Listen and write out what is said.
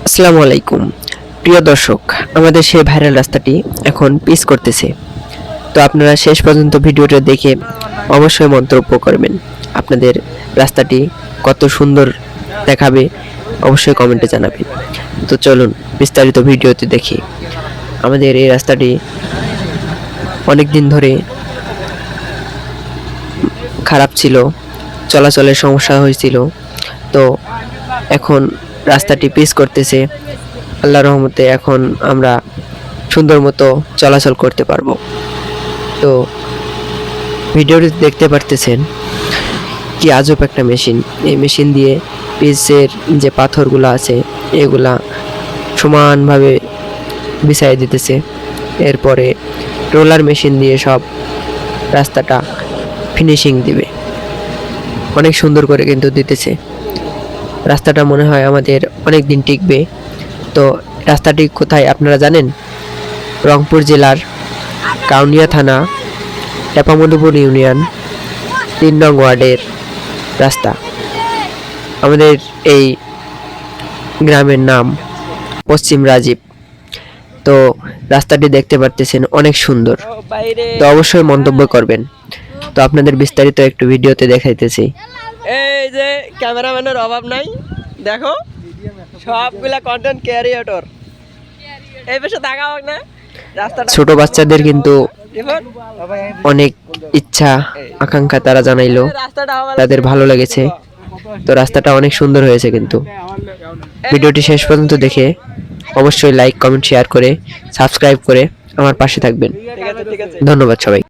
আসসালামু আলাইকুম প্রিয় দর্শক, আমাদের সেই ভাইরাল রাস্তাটি এখন পিচ করতেছে। তো আপনারা শেষ পর্যন্ত ভিডিওটা দেখে অবশ্যই মন্তব্য করবেন আপনাদের রাস্তাটি কত সুন্দর দেখাবে, অবশ্যই কমেন্টে জানাবেন। তো চলুন বিস্তারিত ভিডিওতে দেখি। আমাদের এই রাস্তাটি অনেক দিন ধরে খারাপ ছিল, চলাচলের সমস্যা হয়েছিল। তো এখন রাস্তাটি পিচ করতেছে, আল্লাহর রহমতে এখন আমরা সুন্দর মতো চলাচল করতে পারবো। তো ভিডিওটি দেখতে পারতেছেন কি আজব একটা মেশিন। এই মেশিন দিয়ে পিচের যে পাথরগুলো আছে এগুলা সমানভাবে বিছাই দিতেছে। এরপরে রোলার মেশিন দিয়ে সব রাস্তাটা ফিনিশিং দিবে, অনেক সুন্দর করে কিন্তু দিতেছে। রাস্তাটা মনে হয় আমাদের অনেক দিন টিকবে। তো রাস্তাটি কোথায় আপনারা জানেন? রংপুর জেলার কাউনিয়া থানা, টেপামধুপুর ইউনিয়ন ৩ নং ওয়ার্ডের রাস্তা। আমাদের এই গ্রামের নাম পশ্চিম রাজীব। তো রাস্তাটি দেখতে পারতেছেন অনেক সুন্দর। তো অবশ্যই মন্তব্য করবেন। তো আপনাদের বিস্তারিত একটু ভিডিওতে দেখাইতেছি। এই যে ক্যামেরাম্যানের অভাব নাই, দেখো সবগুলা কন্টেন্ট ক্রিয়েটর এই পাশে দেখাও না রাস্তাটা। ছোট বাচ্চাদের কিন্তু অনেক ইচ্ছা আকাঙ্ক্ষা তারা জানাইলো, তাদের ভালো লেগেছে। তো রাস্তাটা অনেক সুন্দর হয়েছে। কিন্তু ভিডিওটি শেষ পর্যন্ত দেখে অবশ্যই লাইক, কমেন্ট, শেয়ার করে সাবস্ক্রাইব করে আমার পাশে থাকবেন। ঠিক আছে। ধন্যবাদ সবাই।